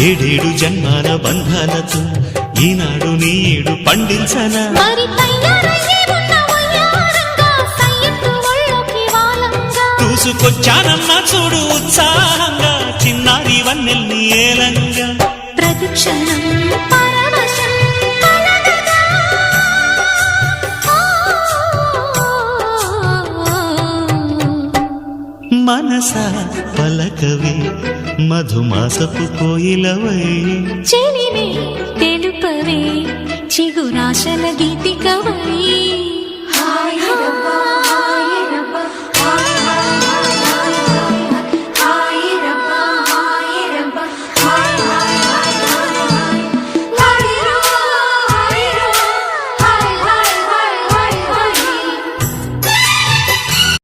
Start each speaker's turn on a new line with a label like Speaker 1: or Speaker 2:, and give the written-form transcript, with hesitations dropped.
Speaker 1: ఏడేడు జన్మాల బంధాలతో ఈనాడు నీడు పండించనా చూసుకొచ్చానమ్మా చూడు ఉత్సాహంగా చిన్నారి వన్నెల్ని ఏలంగా
Speaker 2: ప్రతిక్షణం
Speaker 1: మనసా పలకవే మధుమాసపు కోయిలవై
Speaker 2: చెలిమే తెలుపవే చిగురాశల గీతికవై